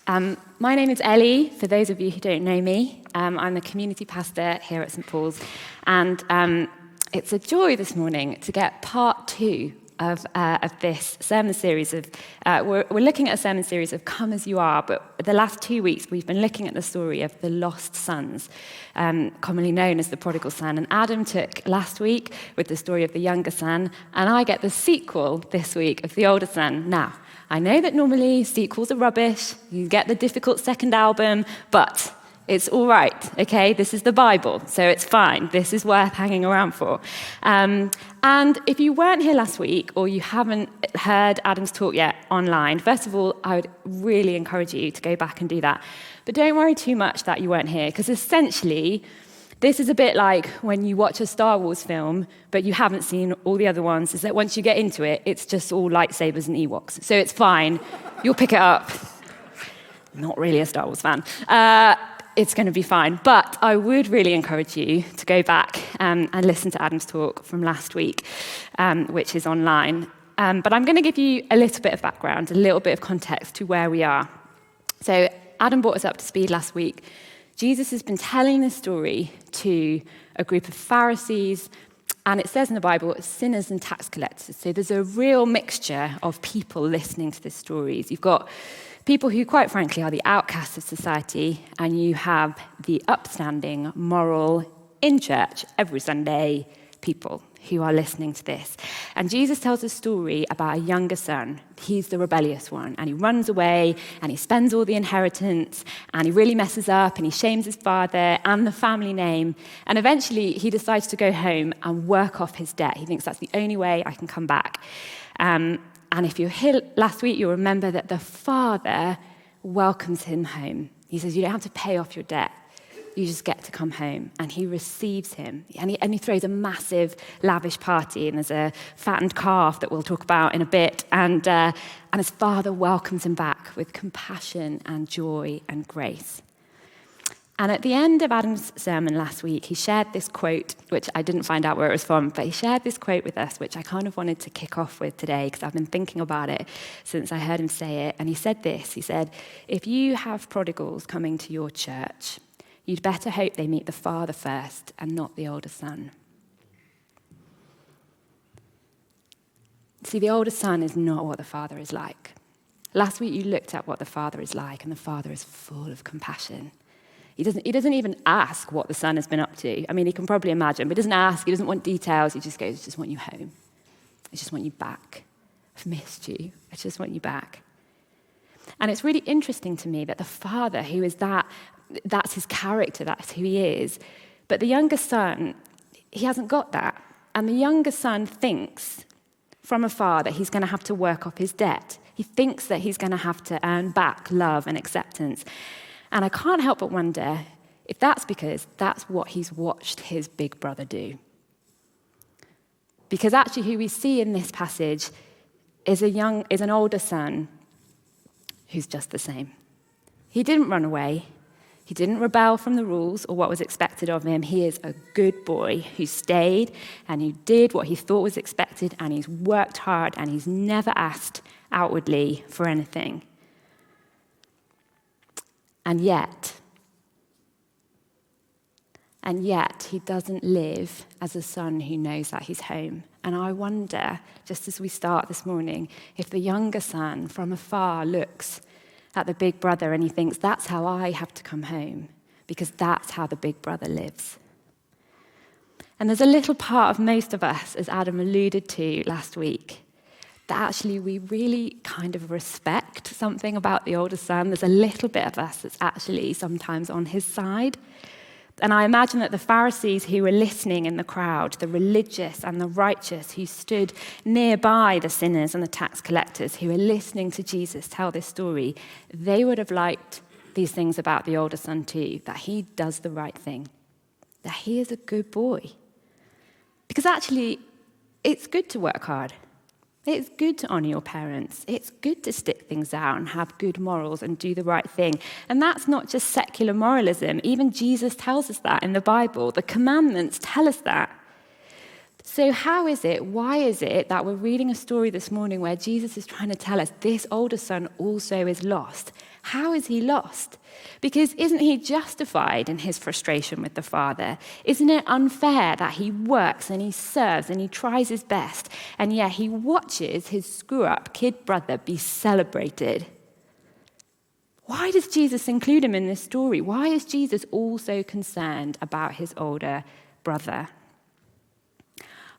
My name is Ellie, for those of you who don't know me. I'm a community pastor here at St. Paul's, and it's a joy this morning to get part two of this sermon series. We're looking at a sermon series of Come As You Are, but the last 2 weeks we've been looking at the story of the lost sons, commonly known as the prodigal son. And Adam took last week with the story of the younger son, and I get the sequel this week of the older son. Now, I know that normally sequels are rubbish, you get the difficult second album, but it's all right, okay? This is the Bible, so it's fine. This is worth hanging around for. And if you weren't here last week or you haven't heard Adam's talk yet online, first of all, I would really encourage you to go back and do that. But don't worry too much that you weren't here, because essentially, this is a bit like when you watch a Star Wars film, but you haven't seen all the other ones, is that once you get into it, it's just all lightsabers and Ewoks. So it's fine. You'll pick it up. Not really a Star Wars fan. It's going to be fine. But I would really encourage you to go back and listen to Adam's talk from last week, which is online. But I'm going to give you a little bit of background, a little bit of context to where we are. So Adam brought us up to speed last week. Jesus has been telling this story to a group of Pharisees, and it says in the Bible, sinners and tax collectors. So there's a real mixture of people listening to these stories. You've got people who, quite frankly, are the outcasts of society, and you have the upstanding, moral, in church every Sunday people who are listening to this. And Jesus tells a story about a younger son. He's the rebellious one, and he runs away, and he spends all the inheritance, and he really messes up, and he shames his father and the family name, and eventually he decides to go home and work off his debt. He thinks that's the only way I can come back. And if you're here last week, you'll remember that the father welcomes him home. He says, you don't have to pay off your debt. You just get to come home. And he receives him. And he throws a massive, lavish party. And there's a fattened calf that we'll talk about in a bit. And his father welcomes him back with compassion and joy and grace. And at the end of Adam's sermon last week, he shared this quote, which I didn't find out where it was from, but he shared this quote with us, which I kind of wanted to kick off with today, because I've been thinking about it since I heard him say it. And he said this, he said, if you have prodigals coming to your church, you'd better hope they meet the father first and not the older son. See, the older son is not what the father is like. Last week you looked at what the father is like, and the father is full of compassion. He doesn't even ask what the son has been up to. I mean, he can probably imagine, but he doesn't ask, he doesn't want details. He just goes, I just want you home. I just want you back. I've missed you. I just want you back. And it's really interesting to me that the father, who is that's his character, that's who he is. But the younger son, he hasn't got that. And the younger son thinks from afar that he's going to have to work off his debt. He thinks that he's going to have to earn back love and acceptance. And I can't help but wonder if that's because that's what he's watched his big brother do. Because actually who we see in this passage is an older son who's just the same. He didn't run away. He didn't rebel from the rules or what was expected of him. He is a good boy who stayed and who did what he thought was expected, and he's worked hard, and he's never asked outwardly for anything. And yet, he doesn't live as a son who knows that he's home. And I wonder, just as we start this morning, if the younger son from afar looks at the big brother and he thinks, that's how I have to come home, because that's how the big brother lives. And there's a little part of most of us, as Adam alluded to last week, that actually we really kind of respect something about the older son. There's a little bit of us that's actually sometimes on his side. And I imagine that the Pharisees who were listening in the crowd, the religious and the righteous who stood nearby the sinners and the tax collectors who were listening to Jesus tell this story, they would have liked these things about the older son too, that he does the right thing, that he is a good boy. Because actually, it's good to work hard. It's good to honor your parents. It's good to stick things out and have good morals and do the right thing. And that's not just secular moralism. Even Jesus tells us that in the Bible. The commandments tell us that. So why is it that we're reading a story this morning where Jesus is trying to tell us this older son also is lost? How is he lost? Because isn't he justified in his frustration with the father? Isn't it unfair that he works and he serves and he tries his best, and yet he watches his screw-up kid brother be celebrated? Why does Jesus include him in this story? Why is Jesus also concerned about his older brother?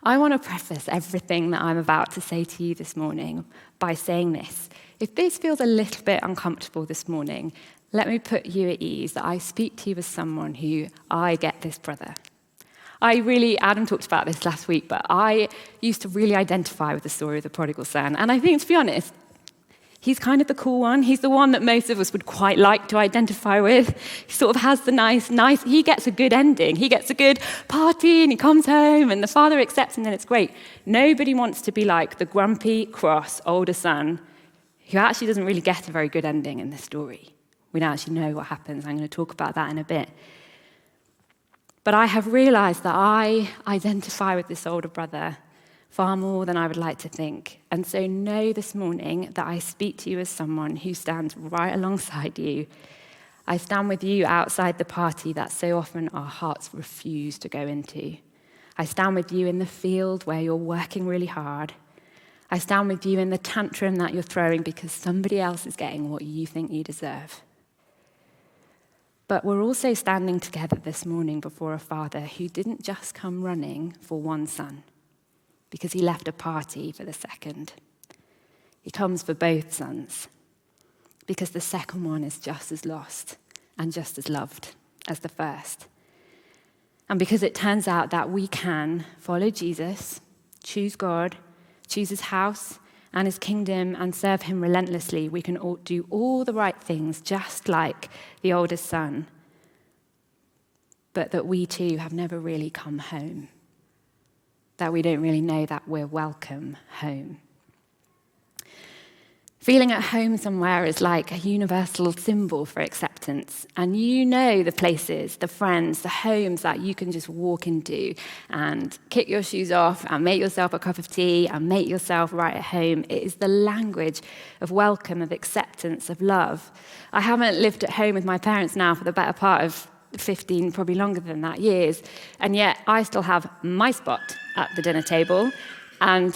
I want to preface everything that I'm about to say to you this morning by saying this. If this feels a little bit uncomfortable this morning, let me put you at ease that I speak to you as someone who I get this brother. Adam talked about this last week, but I used to really identify with the story of the prodigal son. And I think, to be honest, he's kind of the cool one. He's the one that most of us would quite like to identify with. He sort of has the nice, he gets a good ending. He gets a good party and he comes home and the father accepts him and it's great. Nobody wants to be like the grumpy, cross, older son who actually doesn't really get a very good ending in this story. We don't actually know what happens. I'm going to talk about that in a bit. But I have realized that I identify with this older brother far more than I would like to think. And so know this morning that I speak to you as someone who stands right alongside you. I stand with you outside the party that so often our hearts refuse to go into. I stand with you in the field where you're working really hard. I stand with you in the tantrum that you're throwing because somebody else is getting what you think you deserve. But we're also standing together this morning before a father who didn't just come running for one son, because he left a party for the second. He comes for both sons, because the second one is just as lost and just as loved as the first. And because it turns out that we can follow Jesus, choose God, choose his house and his kingdom, and serve him relentlessly, we can all do all the right things, just like the oldest son, but that we too have never really come home. That we don't really know that we're welcome home. Feeling at home somewhere is like a universal symbol for acceptance. And you know the places, the friends, the homes that you can just walk into and kick your shoes off and make yourself a cup of tea and make yourself right at home. It is the language of welcome, of acceptance, of love. I haven't lived at home with my parents now for the better part of 15, probably longer than that, years. And yet I still have my spot at the dinner table. And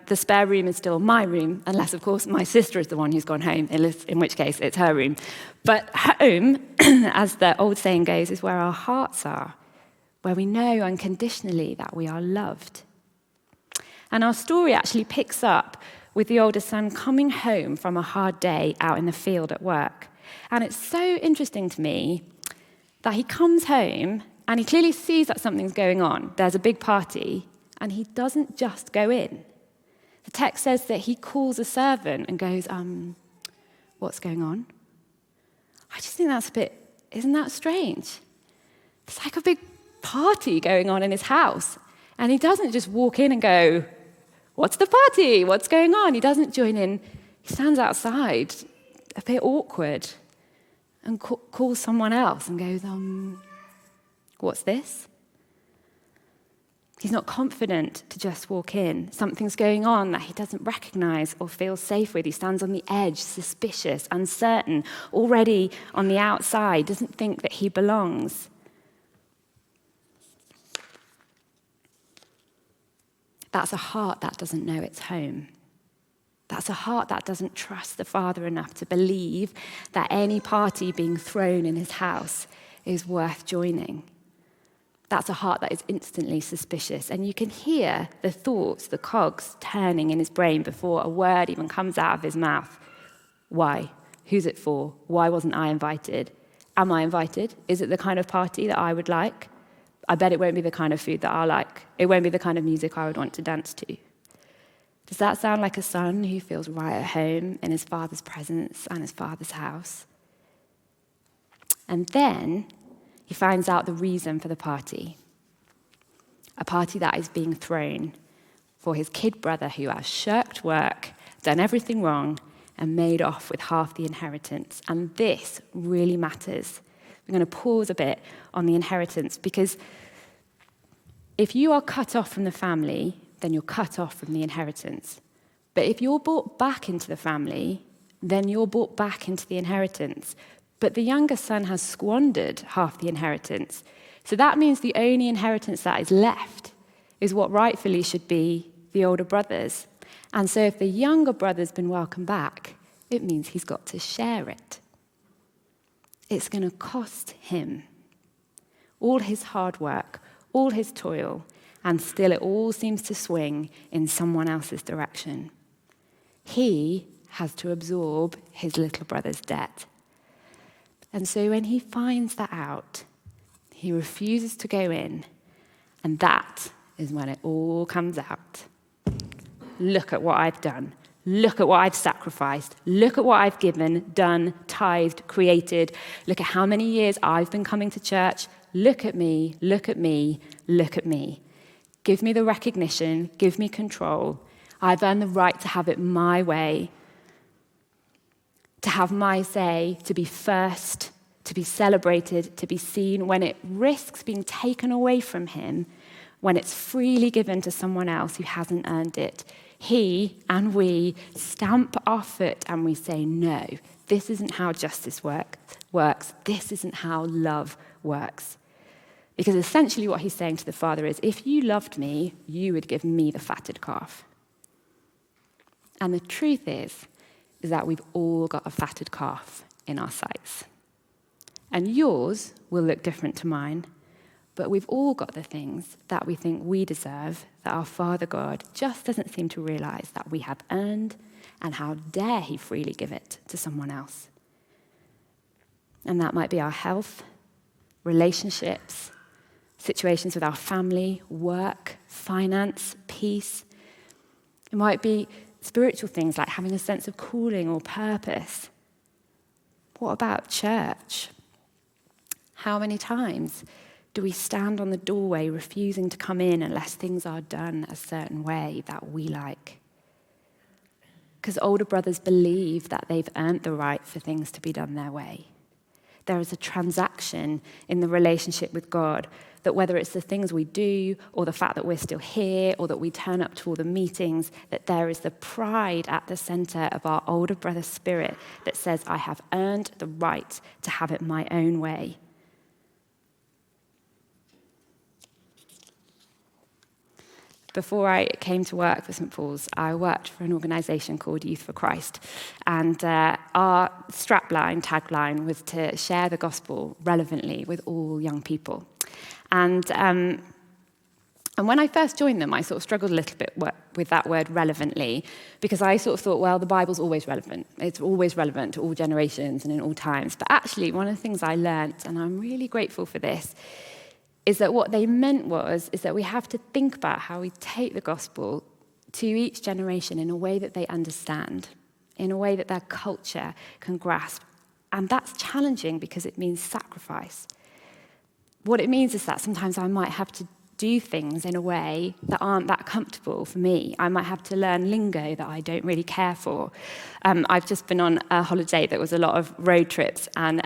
the spare room is still my room, unless, of course, my sister is the one who's gone home, in which case it's her room. But home, as the old saying goes, is where our hearts are, where we know unconditionally that we are loved. And our story actually picks up with the older son coming home from a hard day out in the field at work. And it's so interesting to me that he comes home and he clearly sees that something's going on. There's a big party. And he doesn't just go in. The text says that he calls a servant and goes, what's going on? I just think that's isn't that strange? It's like a big party going on in his house. And he doesn't just walk in and go, what's the party? What's going on? He doesn't join in. He stands outside, a bit awkward, and calls someone else and goes, what's this? He's not confident to just walk in. Something's going on that he doesn't recognize or feel safe with. He stands on the edge, suspicious, uncertain, already on the outside, doesn't think that he belongs. That's a heart that doesn't know its home. That's a heart that doesn't trust the Father enough to believe that any party being thrown in his house is worth joining. That's a heart that is instantly suspicious. And you can hear the thoughts, the cogs turning in his brain before a word even comes out of his mouth. Why? Who's it for? Why wasn't I invited? Am I invited? Is it the kind of party that I would like? I bet it won't be the kind of food that I like. It won't be the kind of music I would want to dance to. Does that sound like a son who feels right at home in his father's presence and his father's house? And then he finds out the reason for the party. A party that is being thrown for his kid brother who has shirked work, done everything wrong, and made off with half the inheritance. And this really matters. I'm going to pause a bit on the inheritance, because if you are cut off from the family, then you're cut off from the inheritance. But if you're brought back into the family, then you're brought back into the inheritance. But the younger son has squandered half the inheritance. So that means the only inheritance that is left is what rightfully should be the older brother's. And so if the younger brother's been welcomed back, it means he's got to share it. It's going to cost him all his hard work, all his toil, and still it all seems to swing in someone else's direction. He has to absorb his little brother's debt. And so when he finds that out, he refuses to go in, and that is when it all comes out. Look at what I've done. Look at what I've sacrificed. Look at what I've given, done, tithed, created. Look at how many years I've been coming to church. Look at me, look at me, look at me. Give me the recognition, give me control. I've earned the right to have it my way, to have my say, to be first, to be celebrated, to be seen. When it risks being taken away from him, when it's freely given to someone else who hasn't earned it, he and we stamp our foot and we say, no, this isn't how justice works. This isn't how love works. Because essentially what he's saying to the father is, if you loved me, you would give me the fatted calf. And the truth is that we've all got a fatted calf in our sights. And yours will look different to mine, but we've all got the things that we think we deserve, that our Father God just doesn't seem to realize that we have earned, and how dare he freely give it to someone else. And that might be our health, relationships, situations with our family, work, finance, peace. It might be spiritual things like having a sense of calling or purpose. What about church? How many times do we stand on the doorway refusing to come in unless things are done a certain way that we like? Because older brothers believe that they've earned the right for things to be done their way. There is a transaction in the relationship with God that whether it's the things we do or the fact that we're still here or that we turn up to all the meetings, that there is the pride at the center of our older brother spirit that says, I have earned the right to have it my own way. Before I came to work for St. Paul's, I worked for an organisation called Youth for Christ. And our tagline was to share the gospel relevantly with all young people. And when I first joined them, I sort of struggled a little bit with that word relevantly, because I sort of thought, well, the Bible's always relevant. It's always relevant to all generations and in all times. But actually, one of the things I learnt, and I'm really grateful for this, is that what they meant is that we have to think about how we take the gospel to each generation in a way that they understand, in a way that their culture can grasp. And that's challenging because it means sacrifice. What it means is that sometimes I might have to do things in a way that aren't that comfortable for me. I might have to learn lingo that I don't really care for. I've just been on a holiday that was a lot of road trips, and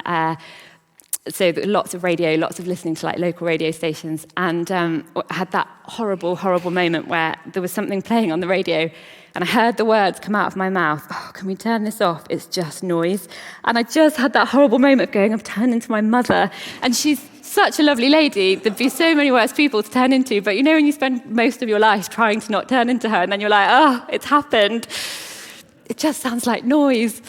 so lots of radio, lots of listening to like local radio stations, and I had that horrible, horrible moment where there was something playing on the radio, and I heard the words come out of my mouth, oh, can we turn this off? It's just noise. And I just had that horrible moment of going, I've turned into my mother, and she's such a lovely lady. There'd be so many worse people to turn into, but you know when you spend most of your life trying to not turn into her, and then you're like, oh, it's happened. It just sounds like noise.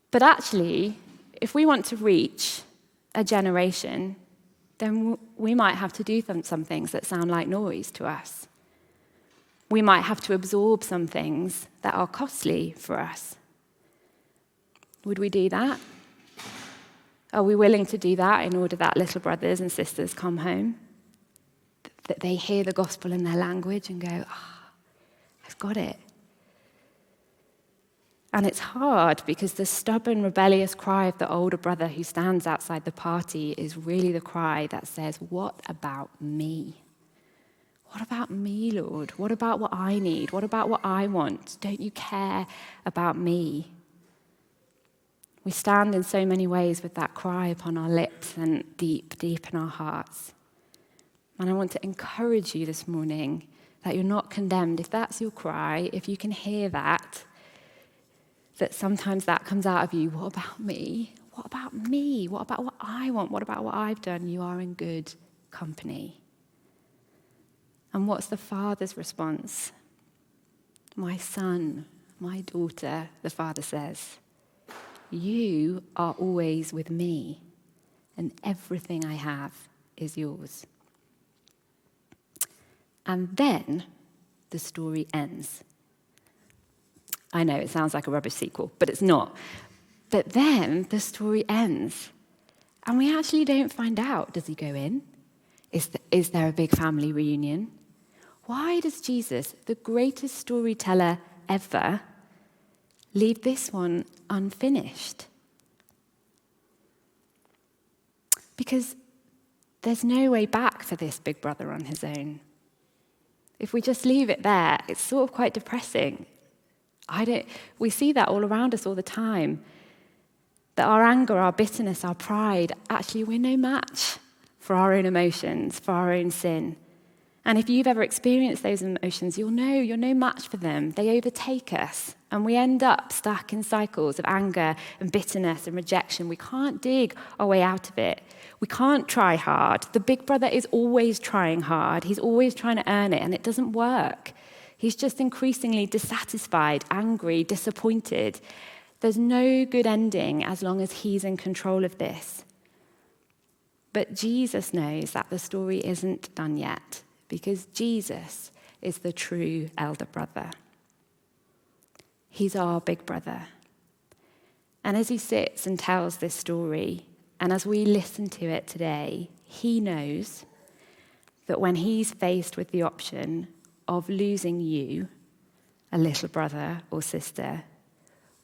But actually, if we want to reach a generation, then we might have to do some things that sound like noise to us. We might have to absorb some things that are costly for us. Would we do that? Are we willing to do that in order that little brothers and sisters come home? That they hear the gospel in their language and go, I've got it. And it's hard because the stubborn, rebellious cry of the older brother who stands outside the party is really the cry that says, what about me? What about me, Lord? What about what I need? What about what I want? Don't you care about me? We stand in so many ways with that cry upon our lips and deep, deep in our hearts. And I want to encourage you this morning that you're not condemned, if that's your cry, if you can hear that sometimes that comes out of you, what about me? What about me? What about what I want? What about what I've done? You are in good company. And what's the Father's response? My son, my daughter, the Father says, you are always with me, and everything I have is yours. And then the story ends. I know it sounds like a rubbish sequel, but it's not. But then the story ends. And we actually don't find out, does he go in? Is there a big family reunion? Why does Jesus, the greatest storyteller ever, leave this one unfinished? Because there's no way back for this big brother on his own. If we just leave it there, it's sort of quite depressing. We see that all around us all the time. That our anger, our bitterness, our pride, actually we're no match for our own emotions, for our own sin. And if you've ever experienced those emotions, you'll know you're no match for them. They overtake us, and we end up stuck in cycles of anger and bitterness and rejection. We can't dig our way out of it. We can't try hard. The big brother is always trying hard. He's always trying to earn it, and it doesn't work. He's just increasingly dissatisfied, angry, disappointed. There's no good ending as long as he's in control of this. But Jesus knows that the story isn't done yet, because Jesus is the true elder brother. He's our big brother. And as he sits and tells this story, and as we listen to it today, he knows that when he's faced with the option of losing you, a little brother or sister,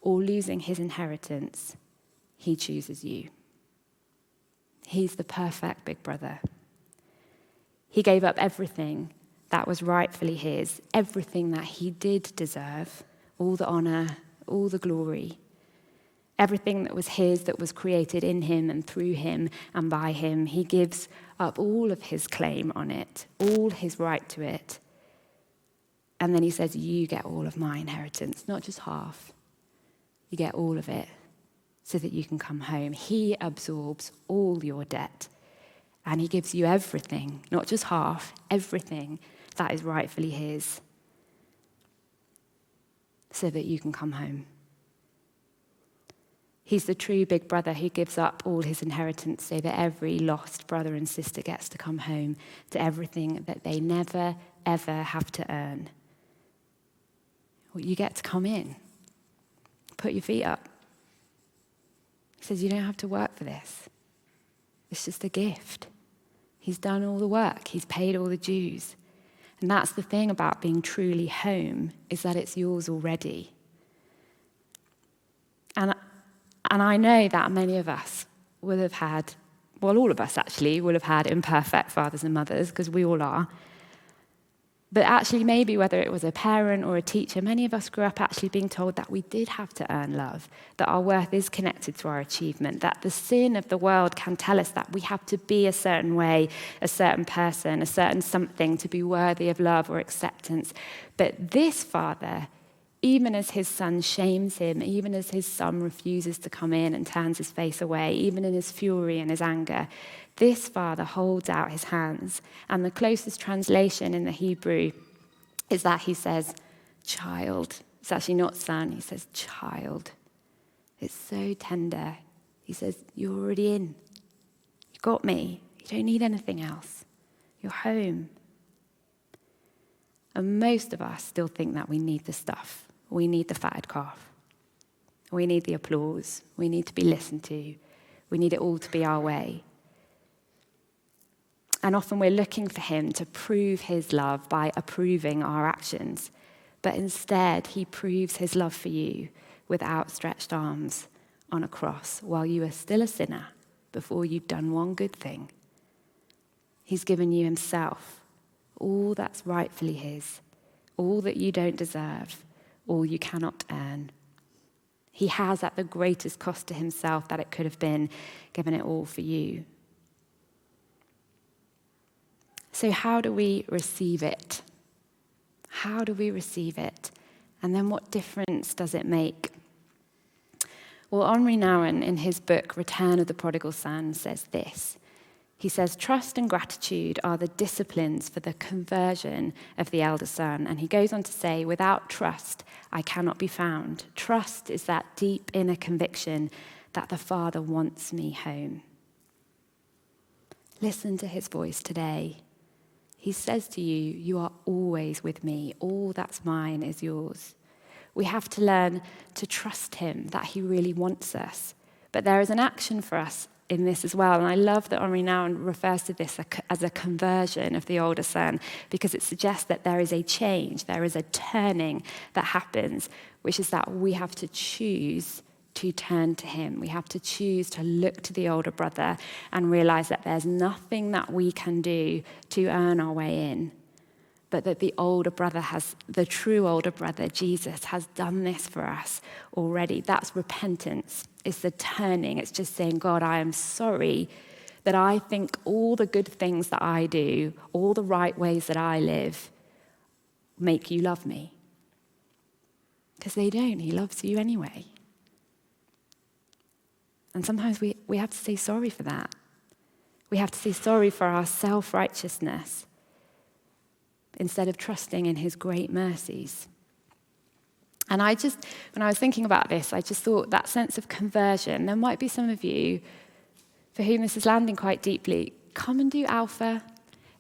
or losing his inheritance, he chooses you. He's the perfect big brother. He gave up everything that was rightfully his, everything that he did deserve, all the honor, all the glory, everything that was his, that was created in him and through him and by him. He gives up all of his claim on it, all his right to it. And then he says, you get all of my inheritance, not just half. You get all of it so that you can come home. He absorbs all your debt. And he gives you everything, not just half, everything that is rightfully his, so that you can come home. He's the true big brother who gives up all his inheritance so that every lost brother and sister gets to come home to everything that they never, ever have to earn. Well, you get to come in. Put your feet up. He says you don't have to work for this. It's just a gift. He's done all the work. He's paid all the dues. And that's the thing about being truly home, is that it's yours already. And I know that many of us will have had, well, all of us actually will have had imperfect fathers and mothers, because we all are. But actually, maybe whether it was a parent or a teacher, many of us grew up actually being told that we did have to earn love, that our worth is connected to our achievement, that the sin of the world can tell us that we have to be a certain way, a certain person, a certain something to be worthy of love or acceptance. But this father, even as his son shames him, even as his son refuses to come in and turns his face away, even in his fury and his anger, this father holds out his hands. And the closest translation in the Hebrew is that he says, child. It's actually not son, he says, child. It's so tender. He says, you're already in. You got me. You don't need anything else. You're home. And most of us still think that we need the stuff. We need the fatted calf. We need the applause. We need to be listened to. We need it all to be our way. And often we're looking for him to prove his love by approving our actions. But instead, he proves his love for you with outstretched arms on a cross while you are still a sinner before you've done one good thing. He's given you himself, all that's rightfully his, all that you don't deserve, all you cannot earn. He has, at the greatest cost to himself that it could have been, given it all for you. So how do we receive it? How do we receive it? And then what difference does it make? Well, Henri Nouwen, in his book, Return of the Prodigal Son, says this. He says, trust and gratitude are the disciplines for the conversion of the elder son. And he goes on to say, without trust, I cannot be found. Trust is that deep inner conviction that the Father wants me home. Listen to his voice today. He says to you, you are always with me. All that's mine is yours. We have to learn to trust him, that he really wants us. But there is an action for us in this as well. And I love that Henri Nouwen refers to this as a conversion of the older son, because it suggests that there is a change, there is a turning that happens, which is that we have to choose to turn to him. We have to choose to look to the older brother and realize that there's nothing that we can do to earn our way in, but that the true older brother, Jesus, has done this for us already. That's repentance. It's the turning. It's just saying, God, I am sorry that I think all the good things that I do, all the right ways that I live, make you love me. Because they don't. He loves you anyway. And sometimes we have to say sorry for that. We have to say sorry for our self-righteousness instead of trusting in his great mercies. And when I was thinking about this, I just thought that sense of conversion, there might be some of you for whom this is landing quite deeply. Come and do Alpha.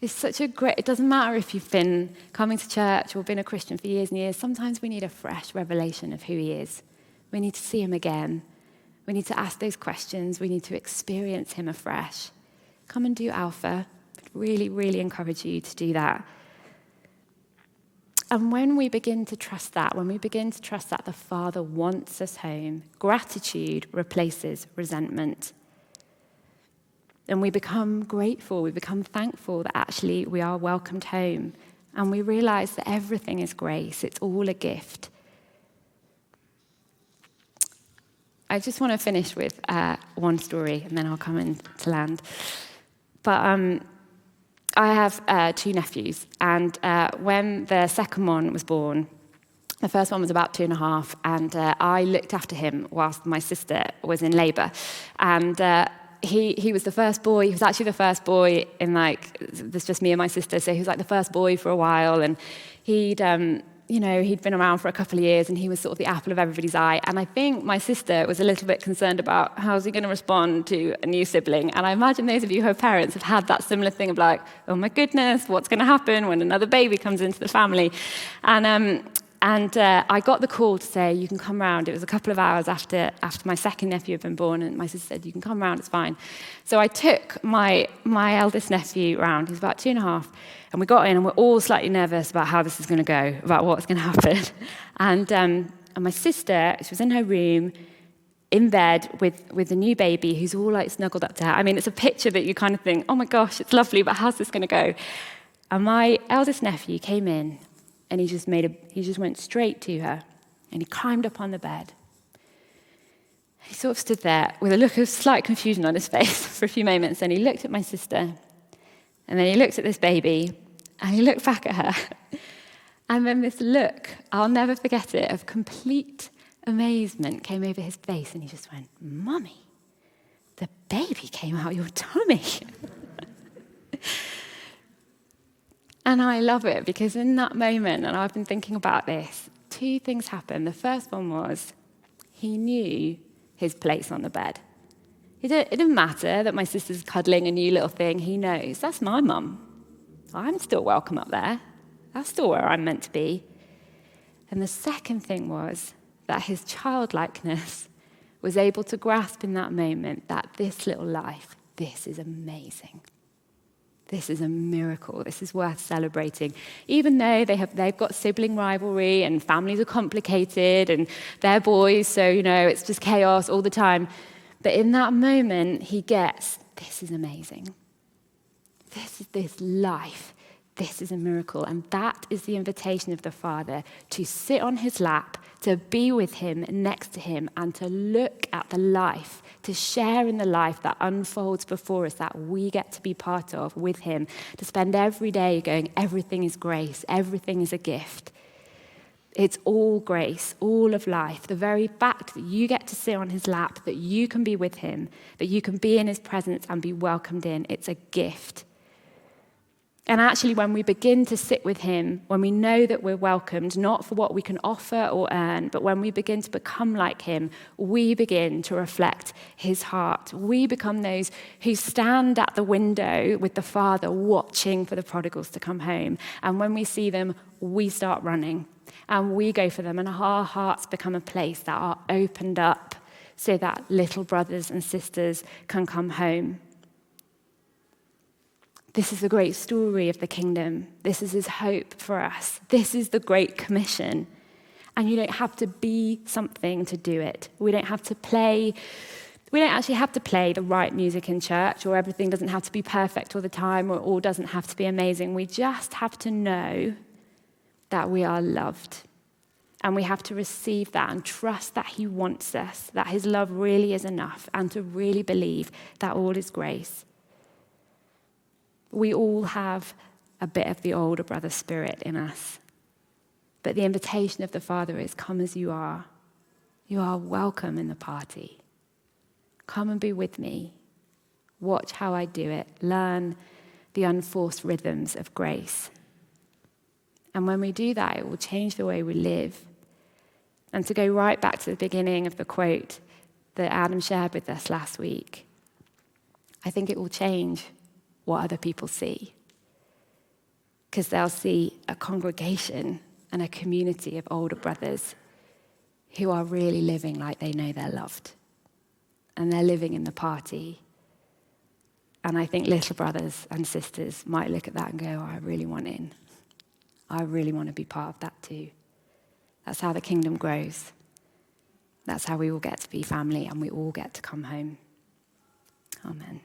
It doesn't matter if you've been coming to church or been a Christian for years and years. Sometimes we need a fresh revelation of who he is. We need to see him again. We need to ask those questions. We need to experience him afresh. Come and do Alpha. I'd really, really encourage you to do that. And when we begin to trust that, the Father wants us home, gratitude replaces resentment. And we become grateful, we become thankful that actually we are welcomed home. And we realize that everything is grace, it's all a gift. I just want to finish with one story, and then I'll come in to land. But I have two nephews, and when the second one was born, the first one was about 2.5, and I looked after him whilst my sister was in labour. And he was the first boy. He was actually the first boy in, there's just me and my sister, so he was like the first boy for a while, and he'd been around for a couple of years, and he was sort of the apple of everybody's eye. And I think my sister was a little bit concerned about how's he going to respond to a new sibling. And I imagine those of you who are parents have had that similar thing of like, oh my goodness, what's going to happen when another baby comes into the family? And I got the call to say, you can come round. It was a couple of hours after my second nephew had been born, and my sister said, you can come round, it's fine. So I took my eldest nephew round. He's about 2.5. And we got in, and we're all slightly nervous about how this is going to go, about what's going to happen. And my sister, she was in her room, in bed, with the new baby, who's all like snuggled up to her. I mean, it's a picture that you kind of think, oh my gosh, it's lovely, but how's this going to go? And my eldest nephew came in, and he just went straight to her, and he climbed up on the bed. He sort of stood there with a look of slight confusion on his face for a few moments, and he looked at my sister, and then he looked at this baby, and he looked back at her. And then this look, I'll never forget it, of complete amazement came over his face, and he just went, Mummy, the baby came out your tummy. And I love it, because in that moment, and I've been thinking about this, two things happened. The first one was he knew his place on the bed. It didn't matter that my sister's cuddling a new little thing. He knows, that's my mum. I'm still welcome up there. That's still where I'm meant to be. And the second thing was that his childlikeness was able to grasp in that moment that this little life, this is amazing. This is a miracle. This is worth celebrating. Even though they've got sibling rivalry and families are complicated and they're boys, so, it's just chaos all the time. But in that moment, he gets, this is amazing. This is this life. This is a miracle. And that is the invitation of the Father, to sit on his lap, to be with him, next to him, and to look at the life, to share in the life that unfolds before us, that we get to be part of with him, to spend every day going, everything is grace, everything is a gift. It's all grace, all of life. The very fact that you get to sit on his lap, that you can be with him, that you can be in his presence and be welcomed in, it's a gift. And actually, when we begin to sit with him, when we know that we're welcomed, not for what we can offer or earn, but when we begin to become like him, we begin to reflect his heart. We become those who stand at the window with the Father watching for the prodigals to come home. And when we see them, we start running and we go for them. And our hearts become a place that are opened up so that little brothers and sisters can come home. This is the great story of the kingdom. This is his hope for us. This is the Great Commission. And you don't have to be something to do it. We don't actually have to play the right music in church, or everything doesn't have to be perfect all the time, or all doesn't have to be amazing. We just have to know that we are loved. And we have to receive that and trust that he wants us, that his love really is enough, and to really believe that all is grace. We all have a bit of the older brother spirit in us. But the invitation of the Father is, come as you are. You are welcome in the party. Come and be with me. Watch how I do it. Learn the unforced rhythms of grace. And when we do that, it will change the way we live. And to go right back to the beginning of the quote that Adam shared with us last week, I think it will change what other people see. Because they'll see a congregation and a community of older brothers who are really living like they know they're loved. And they're living in the party. And I think little brothers and sisters might look at that and go, oh, I really want in. I really want to be part of that too. That's how the kingdom grows. That's how we all get to be family and we all get to come home. Amen.